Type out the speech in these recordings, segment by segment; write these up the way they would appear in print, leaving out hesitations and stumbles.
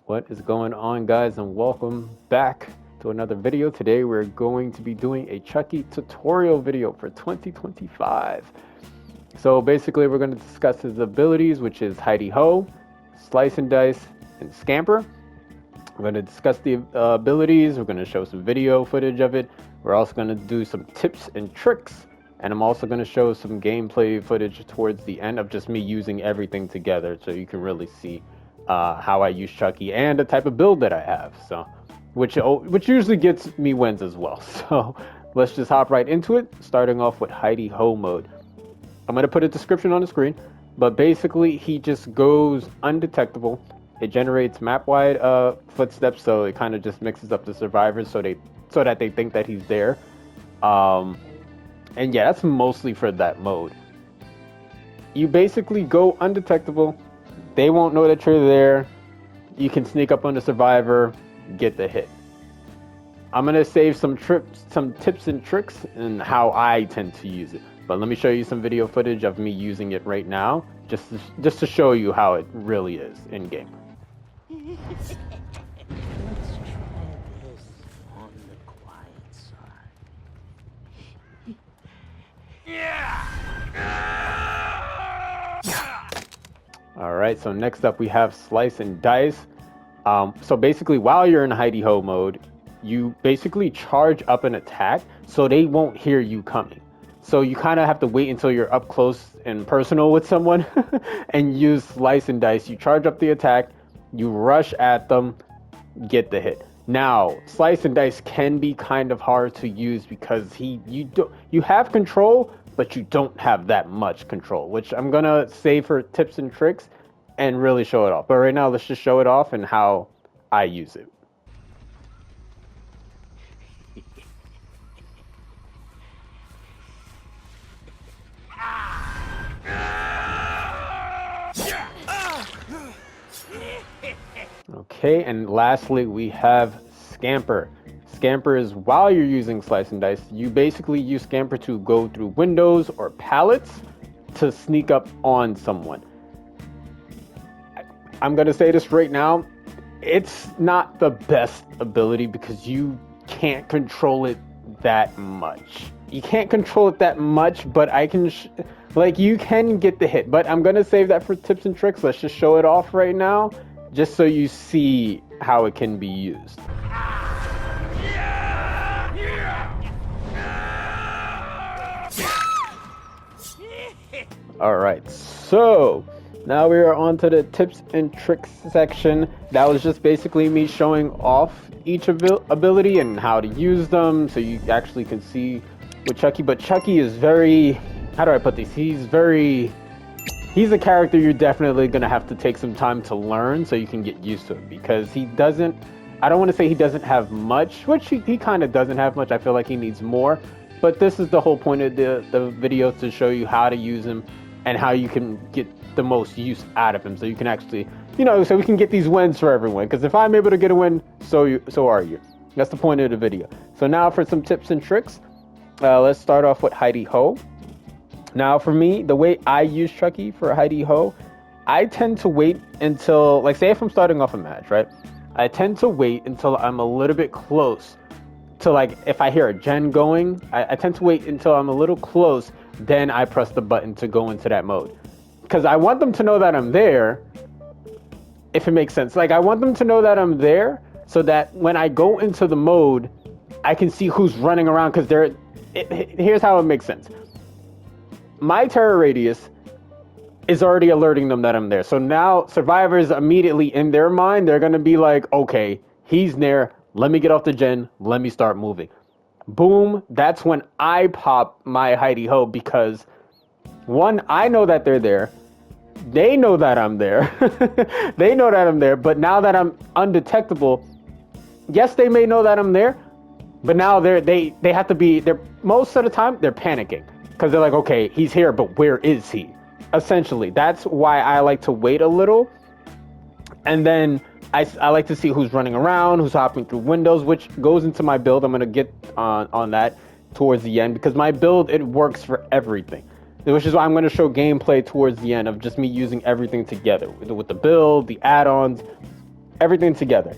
What is going on, guys, and welcome back to another video. Today we're going to be doing a Chucky tutorial video for 2025. So basically we're going to discuss his abilities, which is Hidey-ho, Slice and Dice, and Scamper. We're going to discuss the abilities. We're going to show some video footage of it. We're also going to do some tips and tricks, and I'm also going to show some gameplay footage towards the end of just me using everything together so you can really see how I use Chucky and the type of build that I have, so which usually gets me wins as well. So let's just hop right into it, starting off with Hidey-ho mode. I'm going to put a description on the screen, but basically he just goes undetectable. It generates map-wide footsteps, so it kind of just mixes up the survivors so that they think that he's there. And yeah, that's mostly for that mode. You basically go undetectable. They won't know that you're there. You can sneak up on the survivor, get the hit. I'm going to save some tips and tricks and how I tend to use it. But let me show you some video footage of me using it right now, just to show you how it really is in game. Let's try this on the quiet side. Yeah! Alright, so next up we have Slice and Dice. So basically, while you're in Hidey-ho mode, you basically charge up an attack so they won't hear you coming. So you kind of have to wait until you're up close and personal with someone and use Slice and Dice. You charge up the attack, you rush at them, get the hit. Now, Slice and Dice can be kind of hard to use because you have control, but you don't have that much control, which I'm gonna save for tips and tricks and really show it off. But right now, let's just show it off and how I use it. Okay, and lastly, we have Scamper. Scamper is while you're using Slice and Dice, you basically use Scamper to go through windows or pallets to sneak up on someone. I'm going to say this right now, it's not the best ability because you can't control it that much. You can't control it that much, but I can, you can get the hit. But I'm going to save that for tips and tricks. Let's just show it off right now, just so you see how it can be used. Alright, so now we are on to the tips and tricks section. That was just basically me showing off each ability and how to use them so you actually can see with Chucky. But Chucky is very, how do I put this? He's a character you're definitely going to have to take some time to learn so you can get used to it, because I don't want to say he doesn't have much, which he kind of doesn't have much. I feel like he needs more, but this is the whole point of the video, to show you how to use him and how you can get the most use out of him so you can actually, so we can get these wins for everyone, because if I'm able to get a win, so are you. That's the point of the video. So now for some tips and tricks, let's start off with Hidey-ho. Now, for me, the way I use Chucky for Hidey-ho, I tend to wait until, say if I'm starting off a match, right? I tend to wait until I'm a little bit close to, if I hear a gen going, I tend to wait until I'm a little close, then I press the button to go into that mode. Because I want them to know that I'm there, if it makes sense. I want them to know that I'm there so that when I go into the mode, I can see who's running around, because here's how it makes sense. My terror radius is already alerting them that I'm there. So now survivors immediately in their mind, they're going to be like, okay, he's there. Let me get off the gen. Let me start moving. Boom. That's when I pop my Hidey-ho, because one, I know that they're there. They know that I'm there. They know that I'm there. But now that I'm undetectable, yes, they may know that I'm there, but now they have to be there. Most of the time, they're panicking. Because they're like, okay, he's here, but where is he? Essentially, that's why I like to wait a little. And then I like to see who's running around, who's hopping through windows, which goes into my build. I'm going to get on that towards the end, because my build, it works for everything. Which is why I'm going to show gameplay towards the end of just me using everything together. With the build, the add-ons, everything together.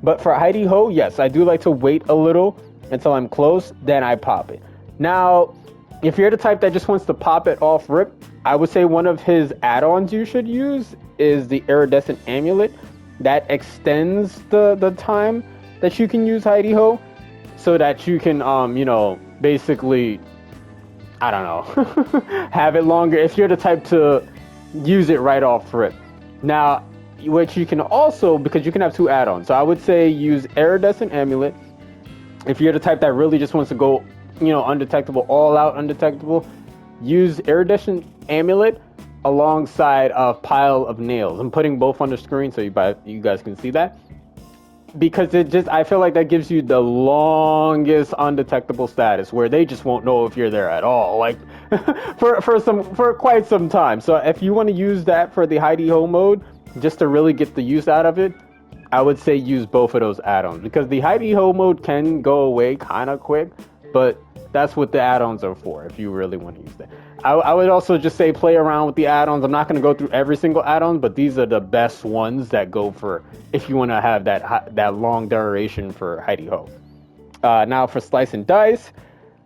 But for Hidey-ho, yes, I do like to wait a little until I'm close, then I pop it. Now, if you're the type that just wants to pop it off rip, I would say one of his add-ons you should use is the iridescent amulet. That extends the time that you can use Hidey-ho, so that you can, basically, I don't know, have it longer if you're the type to use it right off rip. Now, which you can also, because you can have two add-ons. So I would say use iridescent amulet. If you're the type that really just wants to go, undetectable, all out undetectable, use iridescent amulet alongside a pile of nails. I'm putting both on the screen so you guys can see that. Because I feel like that gives you the longest undetectable status where they just won't know if you're there at all, like for quite some time. So if you want to use that for the Hidey-ho mode, just to really get the use out of it, I would say use both of those add-ons, because the Hidey-ho mode can go away kind of quick, but that's what the add-ons are for if you really want to use that. I would also just say play around with the add-ons. I'm not going to go through every single add-on, but these are the best ones that go for if you want to have that long duration for Hidey-ho. Now for Slice and Dice.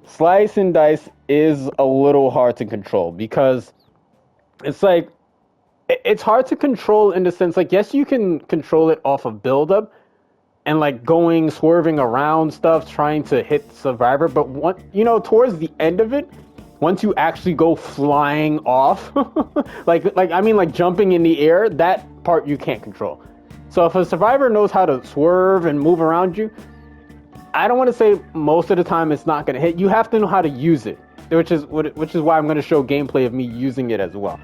Slice and Dice is a little hard to control because it's like, it's hard to control in the sense, like, yes, you can control it off of build-up and like swerving around stuff, trying to hit Survivor, but towards the end of it, once you actually go flying off, like jumping in the air, that part you can't control. So if a Survivor knows how to swerve and move around you, I don't want to say most of the time it's not going to hit. You have to know how to use it, which is why I'm going to show gameplay of me using it as well.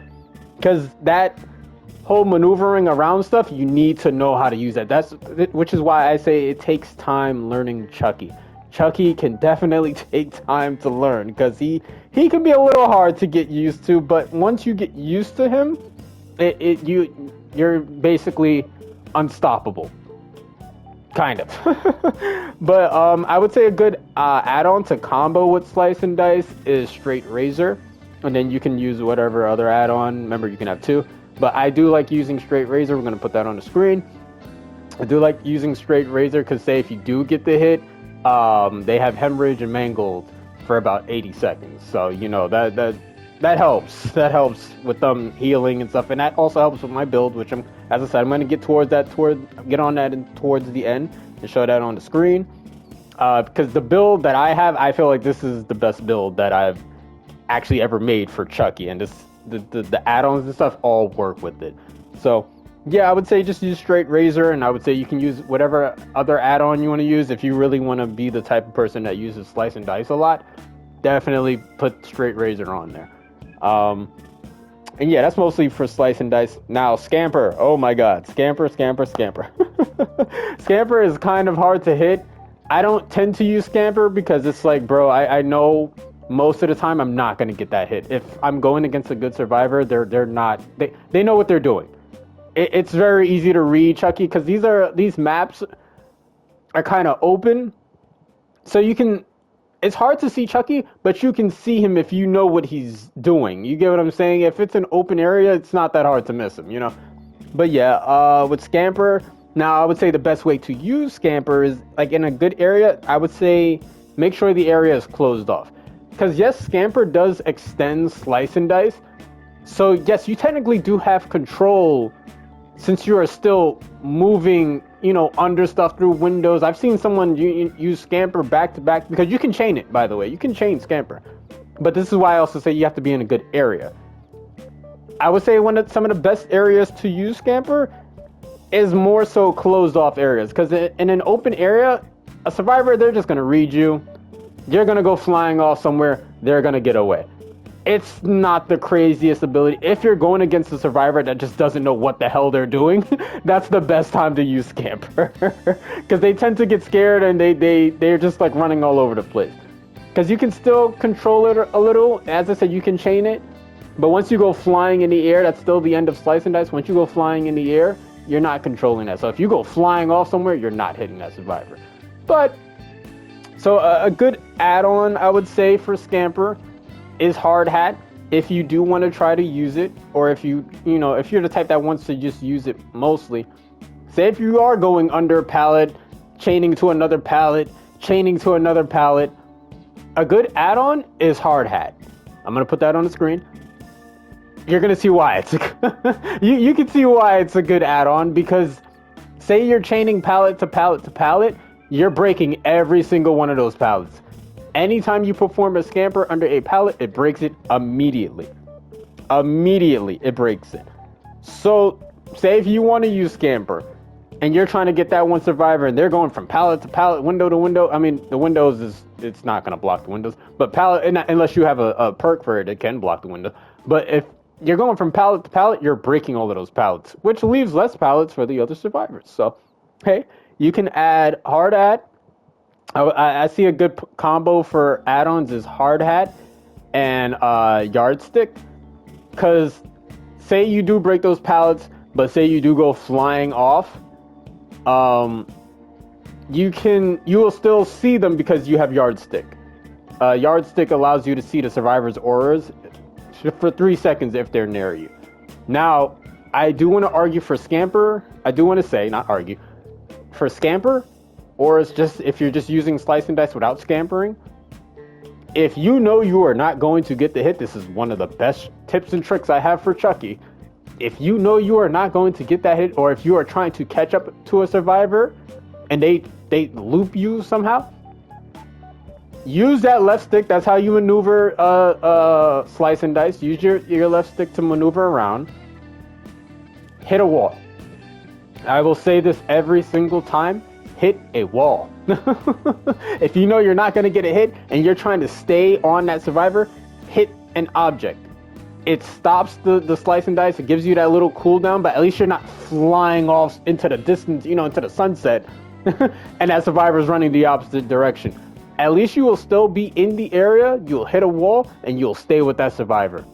Because that whole maneuvering around stuff, you need to know how to use that. Which is why I say it takes time learning Chucky. Chucky can definitely take time to learn because he can be a little hard to get used to, but once you get used to him, you're basically unstoppable. Kind of. But I would say a good add-on to combo with Slice and Dice is Straight Razor, and then you can use whatever other add-on. Remember, you can have two, but I do like using Straight Razor. We're going to put that on the screen. I do like using Straight Razor because, say, if you do get the hit, they have Hemorrhage and Mangled for about 80 seconds. So, that helps. That helps with them healing and stuff. And that also helps with my build, which as I said, I'm going to get get on that towards the end and show that on the screen. Because the build that I have, I feel like this is the best build that I've actually ever made for Chucky. And the add-ons and stuff all work with it. So, yeah, I would say just use Straight Razor, and I would say you can use whatever other add-on you want to use. If you really want to be the type of person that uses Slice and Dice a lot, definitely put Straight Razor on there. And yeah, that's mostly for Slice and Dice. Now, Scamper. Oh my god. Scamper. Scamper is kind of hard to hit. I don't tend to use Scamper because it's like, bro, I know most of the time I'm not going to get that hit. If I'm going against a good Survivor, they know what they're doing. It's very easy to read Chucky because these maps are kind of open, so it's hard to see Chucky, but you can see him if you know what he's doing. You get what I'm saying? If it's an open area, it's not that hard to miss him, But yeah, with Scamper, now I would say the best way to use Scamper is like in a good area. I would say make sure the area is closed off, because yes, Scamper does extend Slice and Dice. So yes, you technically do have control. Since you are still moving, under stuff through windows. I've seen someone use Scamper back to back, because you can chain it, by the way. You can chain Scamper. But this is why I also say you have to be in a good area. I would say some of the best areas to use Scamper is more so closed off areas. Because in an open area, a Survivor, they're just going to read you. You're going to go flying off somewhere. They're going to get away. It's not the craziest ability. If you're going against a Survivor that just doesn't know what the hell they're doing, that's the best time to use Scamper. Because they tend to get scared and they're just like running all over the place. Because you can still control it a little. As I said, you can chain it. But once you go flying in the air, that's still the end of Slice and Dice. Once you go flying in the air, you're not controlling that. So if you go flying off somewhere, you're not hitting that Survivor. But, so a good add-on, I would say, for Scamper is Hard Hat. If you do want to try to use it, or if if you're the type that wants to just use it mostly, Say if you are going under a pallet, chaining to another pallet, chaining to another pallet, a good add-on is hard hat. I'm gonna put that on the screen. You're gonna see why it's you can see why it's a good add-on, because say you're chaining pallet to pallet to pallet, you're breaking every single one of those pallets. Anytime you perform a scamper under a pallet, it breaks it immediately. Immediately it breaks it. So say if you want to use scamper and you're trying to get that one survivor and they're going from pallet to pallet, window to window. I mean, the windows it's not going to block the windows, but pallet, unless you have a perk for it, it can block the window. But if you're going from pallet to pallet, you're breaking all of those pallets, which leaves less pallets for the other survivors. So, hey, you can add hard hat. I see a good combo for add-ons is hard hat and yardstick. Because say you do break those pallets, but say you do go flying off, you will still see them because you have yardstick. Yardstick allows you to see the survivors' auras for 3 seconds if they're near you. Now, I do want to argue for Scamper. I do want to say, not argue, for Scamper, or it's just if you're just using slice and dice without scampering. If you know you are not going to get the hit, this is one of the best tips and tricks I have for Chucky. If you know you are not going to get that hit, or if you are trying to catch up to a survivor and they loop you somehow, use that left stick. That's how you maneuver slice and dice. Use your left stick to maneuver around. Hit a wall. I will say this every single time. Hit a wall. If you know you're not going to get a hit and you're trying to stay on that survivor, hit an object. It stops the slice and dice. It gives you that little cooldown, but at least you're not flying off into the distance, into the sunset, and that survivor's running the opposite direction. At least you will still be in the area, you'll hit a wall, and you'll stay with that survivor.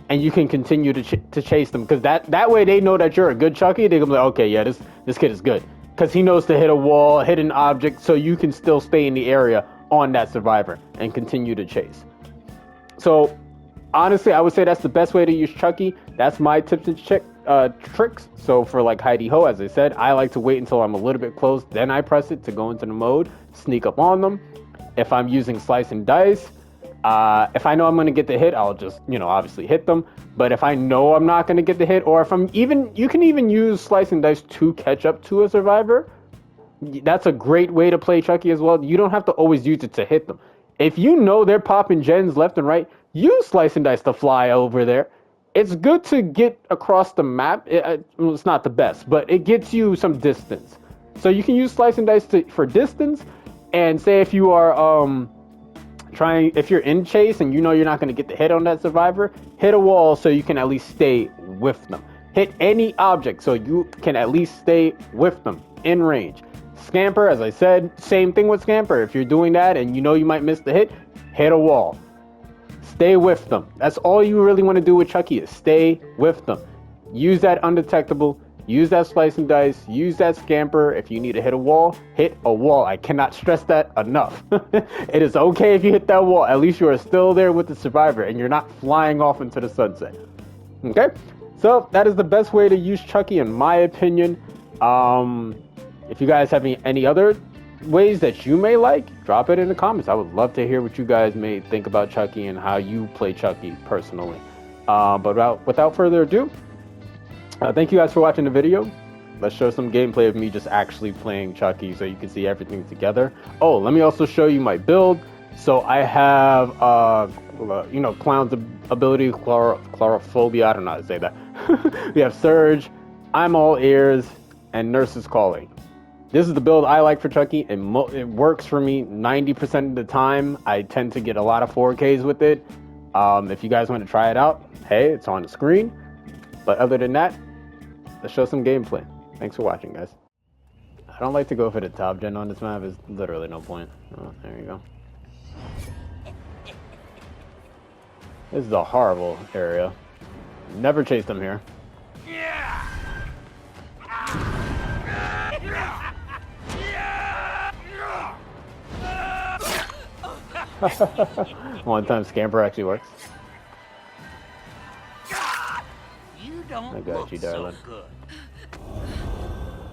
And you can continue to chase them, because that way they know that you're a good Chucky. They're going to be like, okay, yeah, this kid is good. Because he knows to hit a wall, hit an object, so you can still stay in the area on that survivor and continue to chase. So, honestly, I would say that's the best way to use Chucky. That's my tips and tricks. So for like Hidey-ho, as I said, I like to wait until I'm a little bit close, then I press it to go into the mode, sneak up on them. If I'm using slice and dice, if I know I'm going to get the hit, I'll just, obviously hit them. But if I know I'm not going to get the hit, or if you can even use slice and dice to catch up to a survivor. That's a great way to play Chucky as well. You don't have to always use it to hit them. If you know they're popping gens left and right, use slice and dice to fly over there. It's good to get across the map. It's not the best, but it gets you some distance. So you can use slice and dice for distance. And say if you are if you're in chase and you know you're not going to get the hit on that survivor, hit a wall so you can at least stay with them. Hit any object so you can at least stay with them in range. Scamper, as I said, same thing with Scamper. If you're doing that and you know you might miss the hit a wall. Stay with them. That's all you really want to do with Chucky is stay with them. Use that undetectable. Use that slice and dice. Use that Scamper. If you need to hit a wall, hit a wall. I cannot stress that enough. It is okay if you hit that wall. At least you are still there with the survivor and you're not flying off into the sunset. Okay? So that is the best way to use Chucky in my opinion. If you guys have any other ways that you may like, drop it in the comments. I would love to hear what you guys may think about Chucky and how you play Chucky personally. But without further ado, thank you guys for watching the video. Let's show some gameplay of me just actually playing Chucky so you can see everything together. Oh, let me also show you my build. So I have, Clown's ability, chlorophobia, I don't know how to say that. We have Surge, I'm all ears, and Nurse is calling. This is the build I like for Chucky. It works for me 90% of the time. I tend to get a lot of 4Ks with it. If you guys want to try it out, hey, it's on the screen. But other than that, let's show some gameplay. Thanks for watching, guys. I don't like to go for the top gen on this map. There's literally no point. Oh, there you go. This is a horrible area. Never chased them here. One time Scamper actually works. You don't I got you, darling. So good.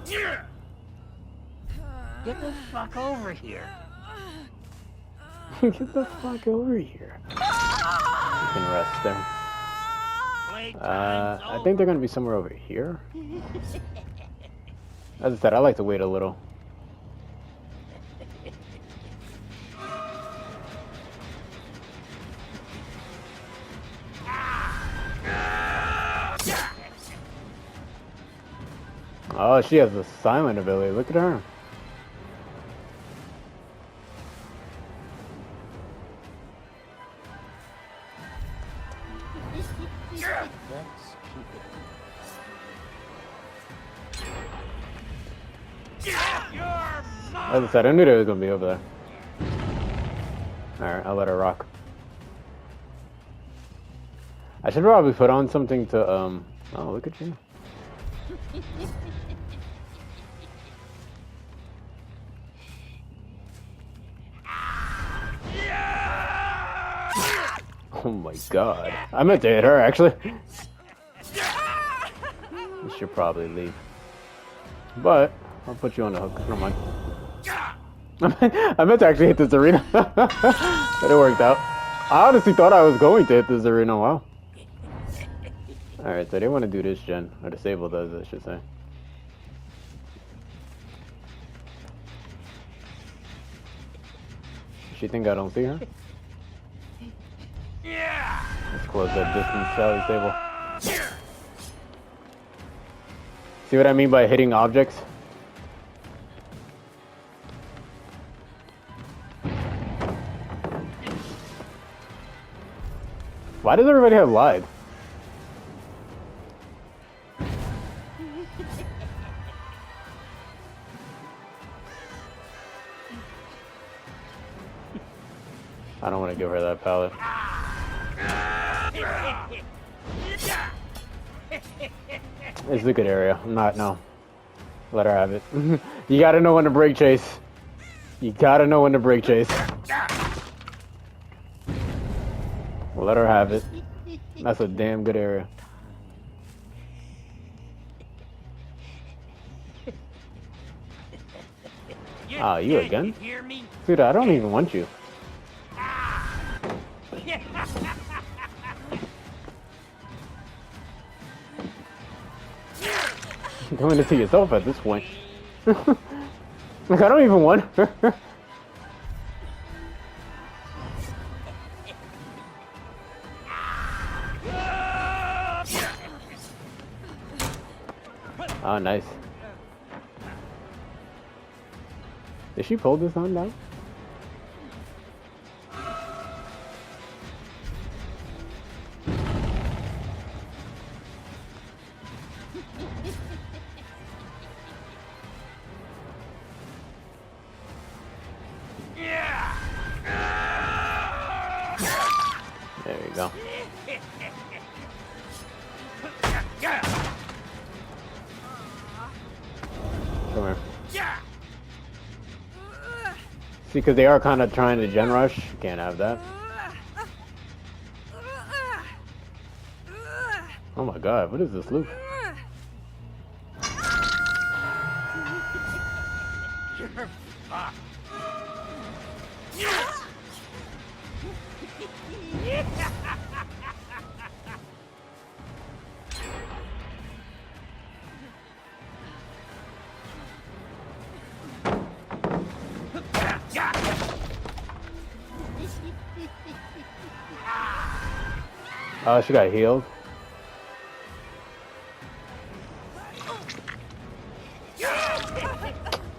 Get the fuck over here. Get the fuck over here. You can rest there. I think they're gonna be somewhere over here. As I said, I like to wait a little. Oh, she has a silent ability. Look at her. As I said, I knew they was gonna be over there. Alright, I'll let her rock. I should probably put on something to, oh, look at you. Oh my god. I meant to hit her, actually. You should probably leave. But, I'll put you on the hook. Never mind. I meant to actually hit this arena. But it worked out. I honestly thought I was going to hit this arena. Wow. Alright, so they want to do this gen. Or disable those, I should say. She think I don't see her? Let's close that distance, Sally Stable. See what I mean by hitting objects? Why does everybody have lied? I don't want to give her that pallet. It's a good area. I'm not, no. Let her have it. You gotta know when to break chase. You gotta know when to break chase. Let her have it. That's a damn good area. Ah, you again? Dude, I don't even want you. Doing it to yourself at this point. Like, I don't even want her. Oh, nice. Did she pull this on down? There you go. Come here. See, because they are kind of trying to gen rush. Can't have that. Oh my god, what is this loop? You're fucked. Oh, she got healed.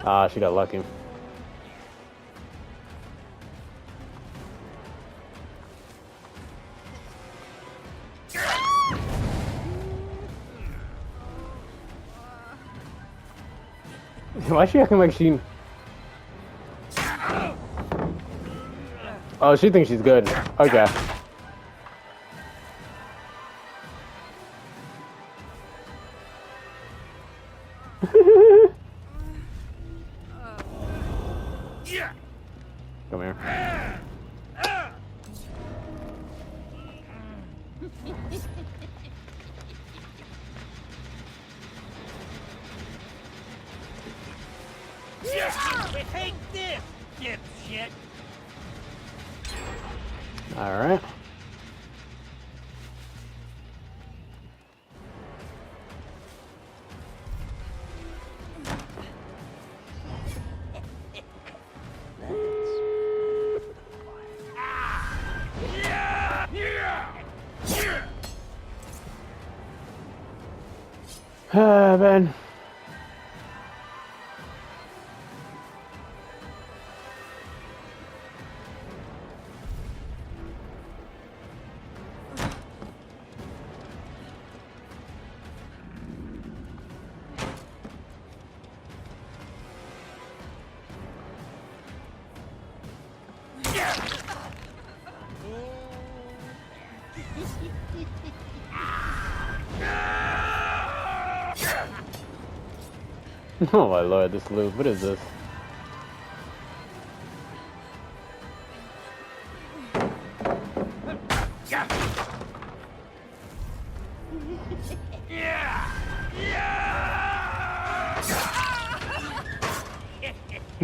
Ah, she got lucky. Why is she acting like she... Oh, she thinks she's good. Okay. Come here. Take this, dipshit. Alright. Ah, man. Oh my lord, this loop. What is this?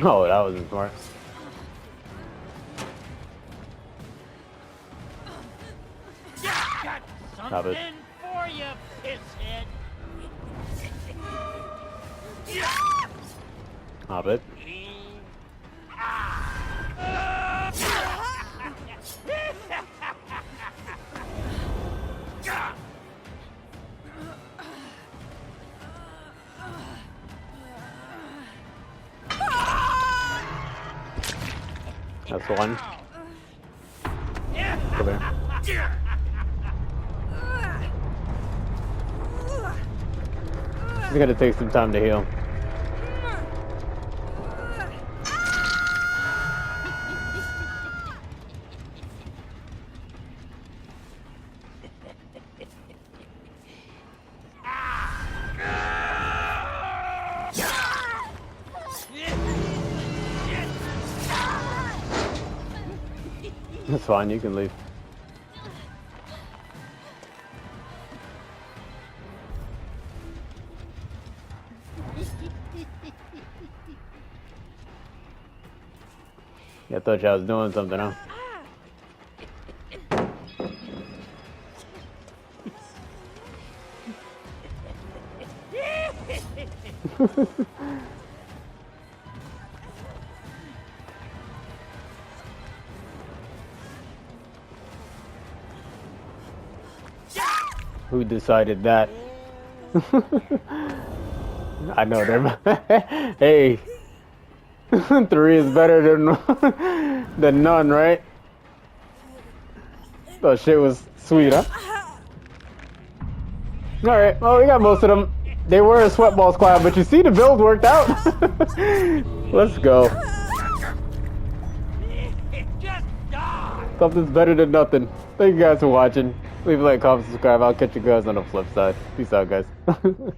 Oh, that wasn't smart. Got Stop it. something for you, pisshead. Stop it. That's one. Come here. He's gonna take some time to heal. That's fine, you can leave. Yeah, I thought y'all was doing something, huh? Who decided that? I know them. Hey, 3 is better than none, right? That shit was sweet, huh? All right, well, we got most of them. They were a sweatball squad, but you see the build worked out. Let's go. Just die. Something's better than nothing. Thank you guys for watching. Leave a like, comment, subscribe. I'll catch you guys on the flip side. Peace out, guys.